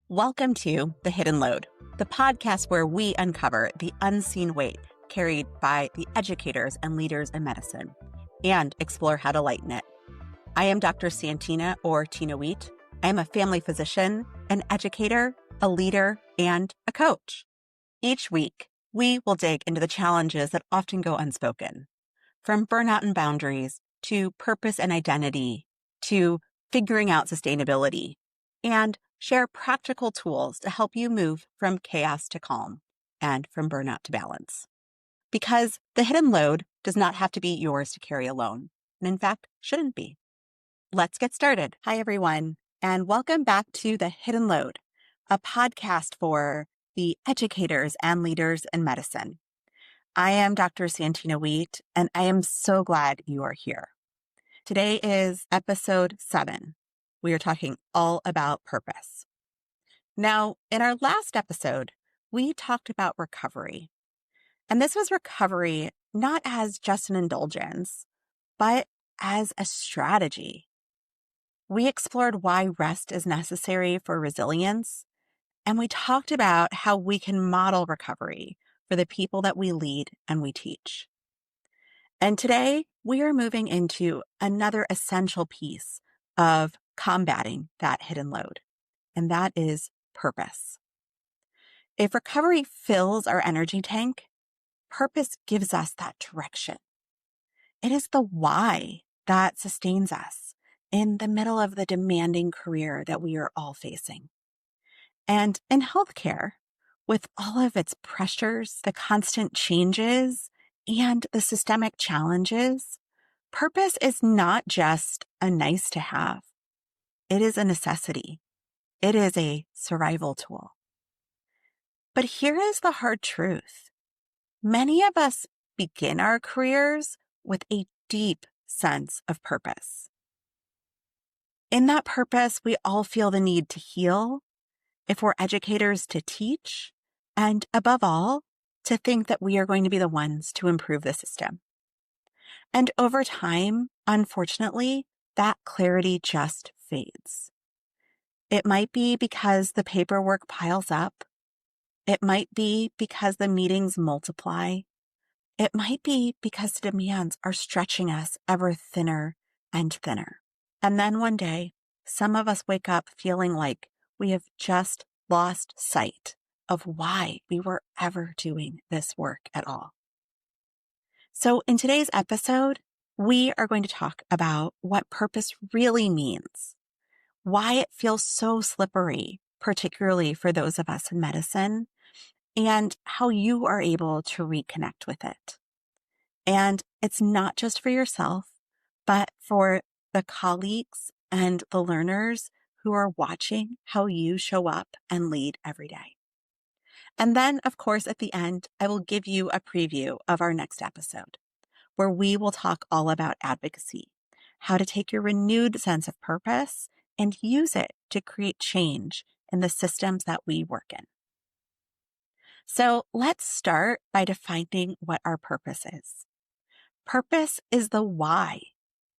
Welcome to The Hidden Load, the podcast where we uncover the unseen weight carried by the educators and leaders in medicine and explore how to lighten it. I am Dr. Santina or Tina Wheat. I am a family physician, an educator, a leader, and a coach. Each week, we will dig into the challenges that often go unspoken, from burnout and boundaries to purpose and identity to figuring out sustainability, and share practical tools to help you move from chaos to calm and from burnout to balance. Because the hidden load does not have to be yours to carry alone, and in fact, shouldn't be. Let's get started. Hi, everyone, and welcome back to The Hidden Load, a podcast for the educators and leaders in medicine. I am Dr. Santina Wheat, and I am so glad you are here. Today is episode 7. We are talking all about purpose. Now, in our last episode, we talked about recovery. And this was recovery not as just an indulgence, but as a strategy. We explored why rest is necessary for resilience, and we talked about how we can model recovery for the people that we lead and we teach. And today, we are moving into another essential piece of combating that hidden load, and that is purpose. If recovery fills our energy tank, purpose gives us that direction. It is the why that sustains us in the middle of the demanding career that we are all facing. And in healthcare, with all of its pressures, the constant changes, and the systemic challenges, purpose is not just a nice to have. It is a necessity. It is a survival tool. But here is the hard truth. Many of us begin our careers with a deep sense of purpose. In that purpose, we all feel the need to heal, if we're educators to teach, and above all, to think that we are going to be the ones to improve the system. And over time, unfortunately, that clarity just fades. It might be because the paperwork piles up. It might be because the meetings multiply. It might be because the demands are stretching us ever thinner and thinner. And then one day, some of us wake up feeling like we have just lost sight of why we were ever doing this work at all. So in today's episode, we are going to talk about what purpose really means, why it feels so slippery, particularly for those of us in medicine, and how you are able to reconnect with it. And it's not just for yourself, but for the colleagues and the learners who are watching how you show up and lead every day. And then, of course, at the end, I will give you a preview of our next episode, where we will talk all about advocacy, how to take your renewed sense of purpose and use it to create change in the systems that we work in. So let's start by defining what our purpose is. Purpose is the why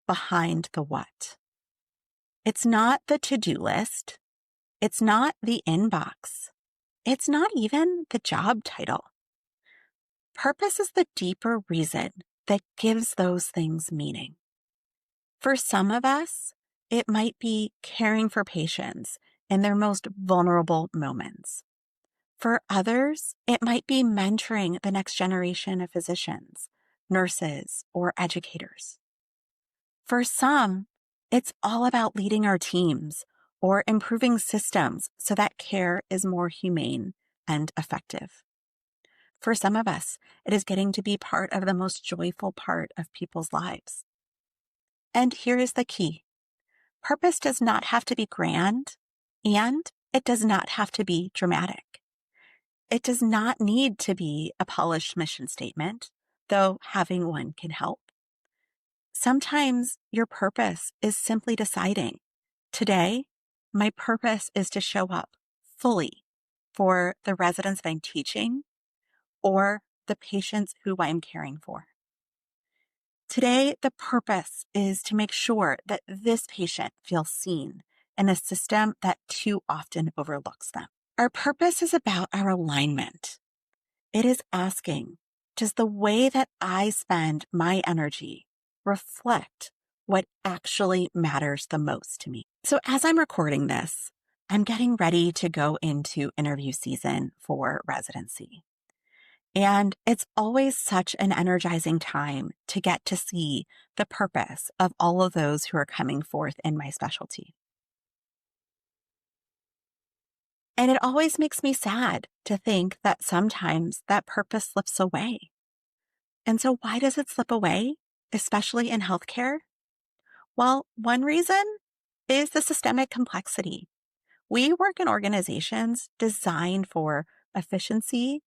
behind the what. It's not the to-do list. It's not the inbox. It's not even the job title. Purpose is the deeper reason that gives those things meaning. For some of us, it might be caring for patients in their most vulnerable moments. For others, it might be mentoring the next generation of physicians, nurses, or educators. For some, it's all about leading our teams or improving systems so that care is more humane and effective. For some of us, it is getting to be part of the most joyful part of people's lives. And here is the key. Purpose does not have to be grand, and it does not have to be dramatic. It does not need to be a polished mission statement, though having one can help. Sometimes your purpose is simply deciding, today, my purpose is to show up fully for the residents that I'm teaching or the patients who I'm caring for. Today, the purpose is to make sure that this patient feels seen in a system that too often overlooks them. Our purpose is about our alignment. It is asking, does the way that I spend my energy reflect what actually matters the most to me? So as I'm recording this, I'm getting ready to go into interview season for residency. And it's always such an energizing time to get to see the purpose of all of those who are coming forth in my specialty. And it always makes me sad to think that sometimes that purpose slips away. And so why does it slip away, especially in healthcare? Well, one reason is the systemic complexity. We work in organizations designed for efficiency,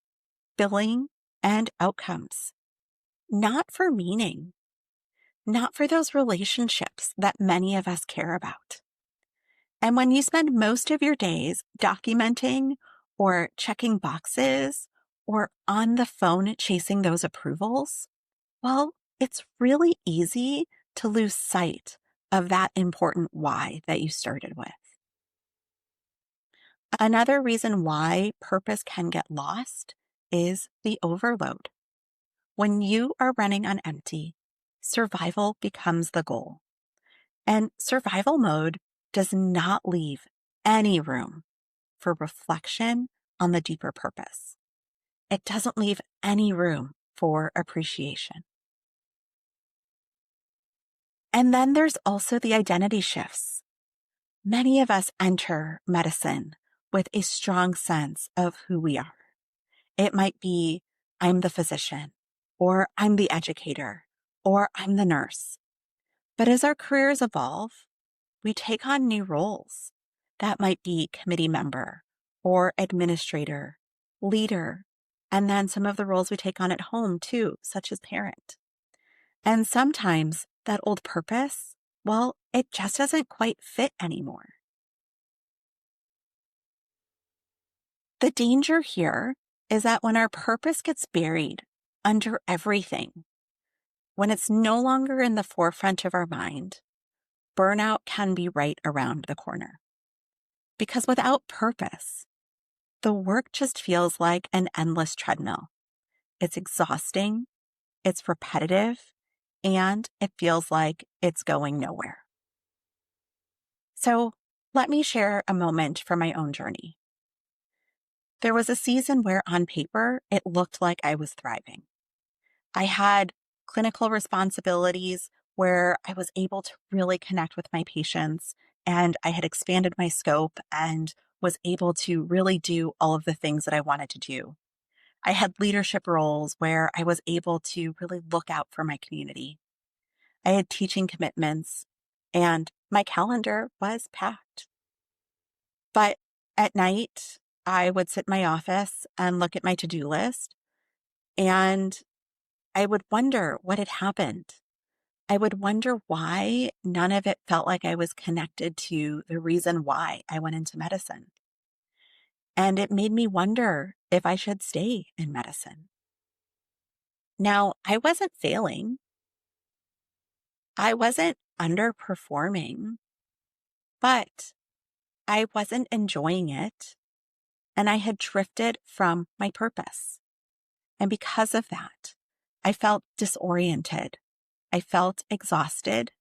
billing, and outcomes, not for meaning, not for those relationships that many of us care about. And when you spend most of your days documenting or checking boxes or on the phone chasing those approvals, well, it's really easy to lose sight of that important why that you started with. Another reason why purpose can get lost is the overload. When you are running on empty, survival becomes the goal. And survival mode does not leave any room for reflection on the deeper purpose. It doesn't leave any room for appreciation. And then there's also the identity shifts. Many of us enter medicine with a strong sense of who we are. It might be, I'm the physician, or I'm the educator, or I'm the nurse. But as our careers evolve, we take on new roles. That might be committee member, or administrator, leader, and then some of the roles we take on at home too, such as parent. And sometimes that old purpose, well, it just doesn't quite fit anymore. The danger here is that when our purpose gets buried under everything, when it's no longer in the forefront of our mind, burnout can be right around the corner. Because without purpose, the work just feels like an endless treadmill. It's exhausting, it's repetitive, and it feels like it's going nowhere. So let me share a moment from my own journey. There was a season where on paper, it looked like I was thriving. I had clinical responsibilities where I was able to really connect with my patients, and I had expanded my scope and was able to really do all of the things that I wanted to do. I had leadership roles where I was able to really look out for my community. I had teaching commitments, and my calendar was packed. But at night, I would sit in my office and look at my to-do list, and I would wonder what had happened. I would wonder why none of it felt like I was connected to the reason why I went into medicine. And it made me wonder if I should stay in medicine. Now, I wasn't failing. I wasn't underperforming, but I wasn't enjoying it. And I had drifted from my purpose. And because of that, I felt disoriented. I felt exhausted.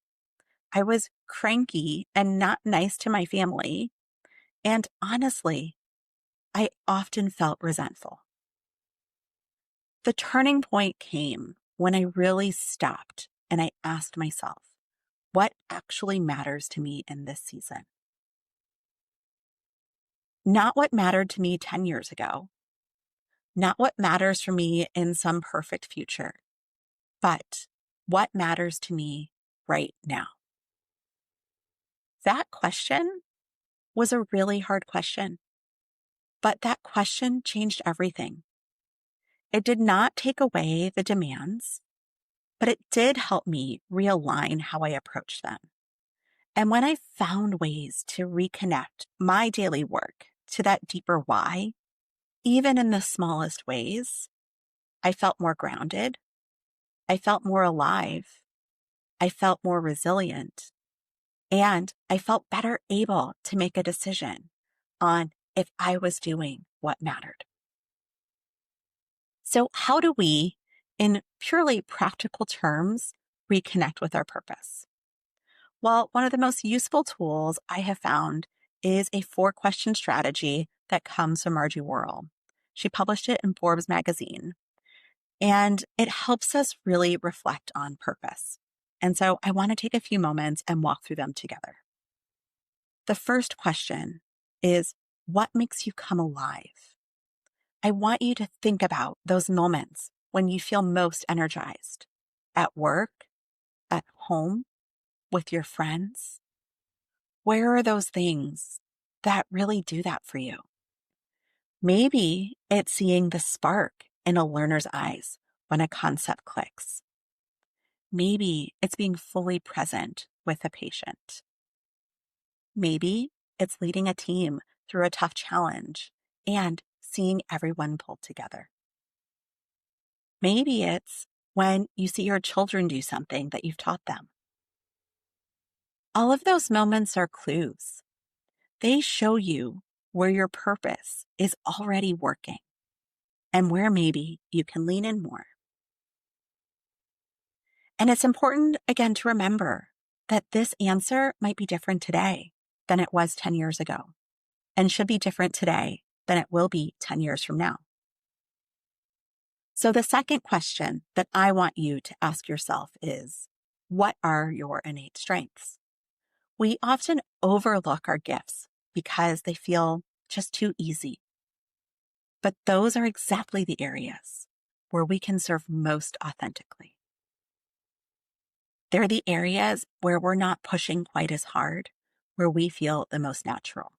I was cranky and not nice to my family. And honestly, I often felt resentful. The turning point came when I really stopped and I asked myself, what actually matters to me in this season? Not what mattered to me 10 years ago, not what matters for me in some perfect future, but what matters to me right now? That question was a really hard question, but that question changed everything. It did not take away the demands, but it did help me realign how I approach them. And when I found ways to reconnect my daily work to that deeper why, even in the smallest ways, I felt more grounded. I felt more alive. I felt more resilient. And I felt better able to make a decision on if I was doing what mattered. So, how do we, in purely practical terms, reconnect with our purpose? Well, one of the most useful tools I have found is a 4-question strategy that comes from Margie Worrell. She published it in Forbes magazine, and it helps us really reflect on purpose. And so I want to take a few moments and walk through them together. The first question is, what makes you come alive? I want you to think about those moments when you feel most energized at work, at home, with your friends. Where are those things that really do that for you? Maybe it's seeing the spark in a learner's eyes when a concept clicks. Maybe it's being fully present with a patient. Maybe it's leading a team through a tough challenge and seeing everyone pull together. Maybe it's when you see your children do something that you've taught them. All of those moments are clues. They show you where your purpose is already working and where maybe you can lean in more. And it's important, again, to remember that this answer might be different today than it was 10 years ago, and should be different today than it will be 10 years from now. So the second question that I want you to ask yourself is, what are your innate strengths? We often overlook our gifts because they feel just too easy. But those are exactly the areas where we can serve most authentically. They're the areas where we're not pushing quite as hard, where we feel the most natural.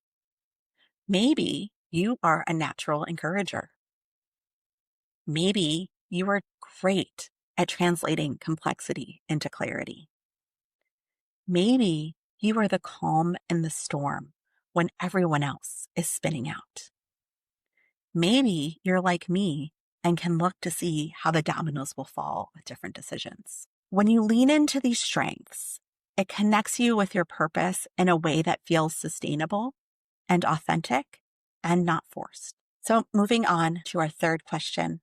Maybe you are a natural encourager. Maybe you are great at translating complexity into clarity. Maybe you are the calm in the storm when everyone else is spinning out. Maybe you're like me and can look to see how the dominoes will fall with different decisions. When you lean into these strengths, it connects you with your purpose in a way that feels sustainable and authentic and not forced. So moving on to our third question,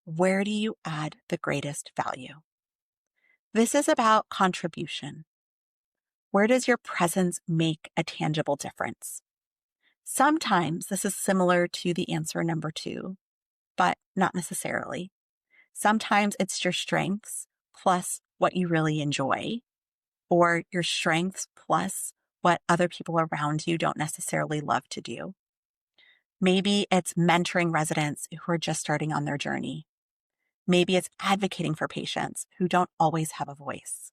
where do you add the greatest value? This is about contribution. Where does your presence make a tangible difference? Sometimes this is similar to the answer number 2, but not necessarily. Sometimes it's your strengths plus what you really enjoy, or your strengths plus what other people around you don't necessarily love to do. Maybe it's mentoring residents who are just starting on their journey. Maybe it's advocating for patients who don't always have a voice.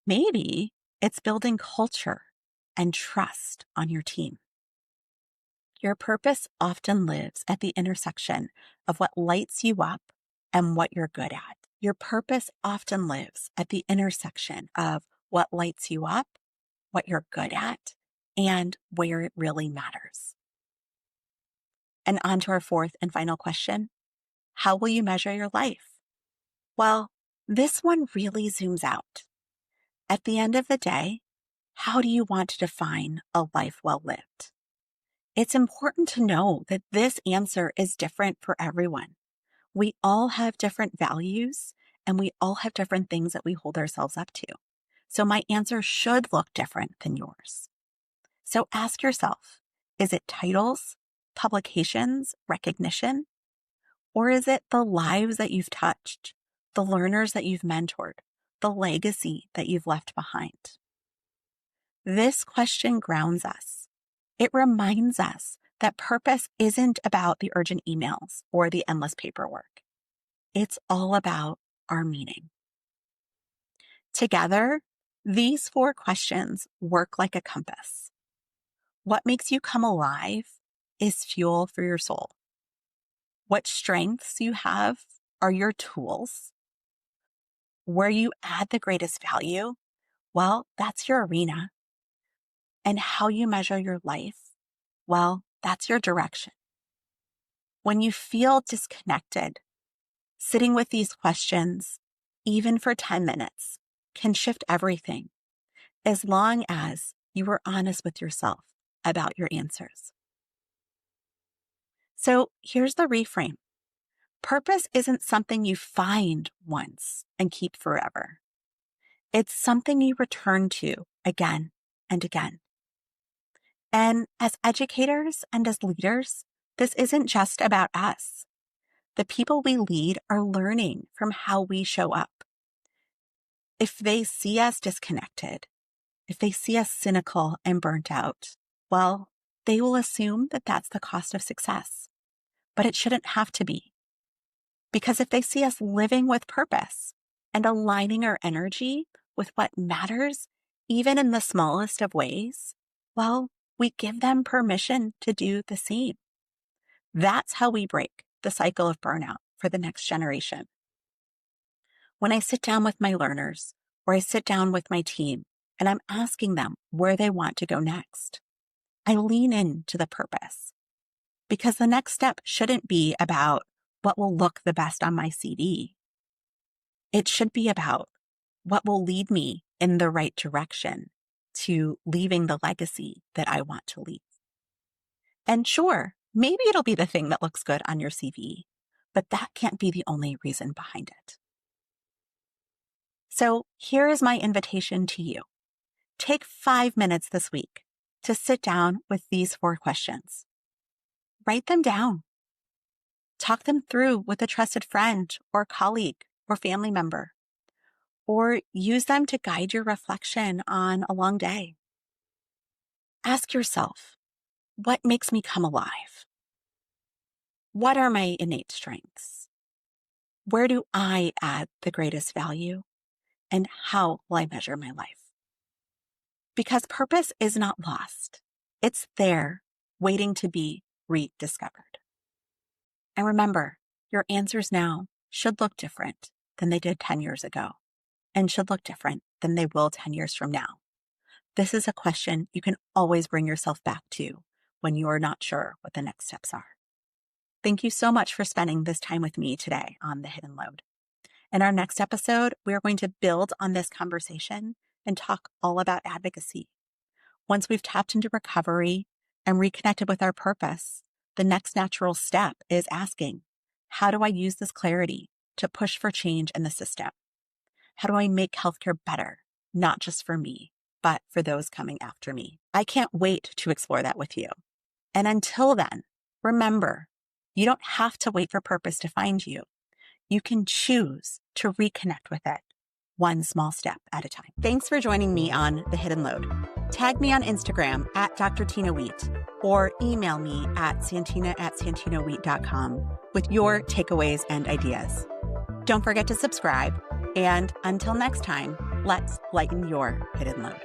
Maybe it's building culture and trust on your team. Your purpose often lives at the intersection of what lights you up and what you're good at. Your purpose often lives at the intersection of what lights you up, what you're good at, and where it really matters. And on to our fourth and final question. How will you measure your life? Well, this one really zooms out. At the end of the day, how do you want to define a life well lived? It's important to know that this answer is different for everyone. We all have different values and we all have different things that we hold ourselves up to. So my answer should look different than yours. So ask yourself, is it titles, publications, recognition? Or is it the lives that you've touched, the learners that you've mentored, the legacy that you've left behind? This question grounds us. It reminds us that purpose isn't about the urgent emails or the endless paperwork. It's all about our meaning. Together, these 4 questions work like a compass. What makes you come alive is fuel for your soul. What strengths you have are your tools. Where you add the greatest value, well, that's your arena. And how you measure your life, well, that's your direction. When you feel disconnected, sitting with these questions, even for 10 minutes, can shift everything. as long as you were honest with yourself about your answers. So here's the reframe. Purpose isn't something you find once and keep forever. It's something you return to again and again. And as educators and as leaders, this isn't just about us. The people we lead are learning from how we show up. If they see us disconnected, if they see us cynical and burnt out, well, they will assume that that's the cost of success. But it shouldn't have to be. Because if they see us living with purpose and aligning our energy with what matters, even in the smallest of ways, well, we give them permission to do the same. That's how we break the cycle of burnout for the next generation. When I sit down with my learners or I sit down with my team and I'm asking them where they want to go next, I lean into the purpose because the next step shouldn't be about what will look the best on my CV. It should be about what will lead me in the right direction to leaving the legacy that I want to leave. And sure, maybe it'll be the thing that looks good on your CV, but that can't be the only reason behind it. So here is my invitation to you. Take 5 minutes this week to sit down with these 4 questions. Write them down. Talk them through with a trusted friend or colleague or family member, or use them to guide your reflection on a long day. Ask yourself, what makes me come alive? What are my innate strengths? Where do I add the greatest value? And how will I measure my life? Because purpose is not lost. It's there, waiting to be rediscovered. And remember, your answers now should look different than they did 10 years ago, and should look different than they will 10 years from now. This is a question you can always bring yourself back to when you are not sure what the next steps are. Thank you so much for spending this time with me today on The Hidden Load. In our next episode, we are going to build on this conversation and talk all about advocacy. Once we've tapped into recovery and reconnected with our purpose, the next natural step is asking, how do I use this clarity to push for change in the system? How do I make healthcare better, not just for me, but for those coming after me? I can't wait to explore that with you. And until then, remember, you don't have to wait for purpose to find you. You can choose to reconnect with it, one small step at a time. Thanks for joining me on The Hidden Load. Tag me on Instagram at Dr. Tina Wheat or email me at santina@santinawheat.com with your takeaways and ideas. Don't forget to subscribe. And until next time, let's lighten your hidden load.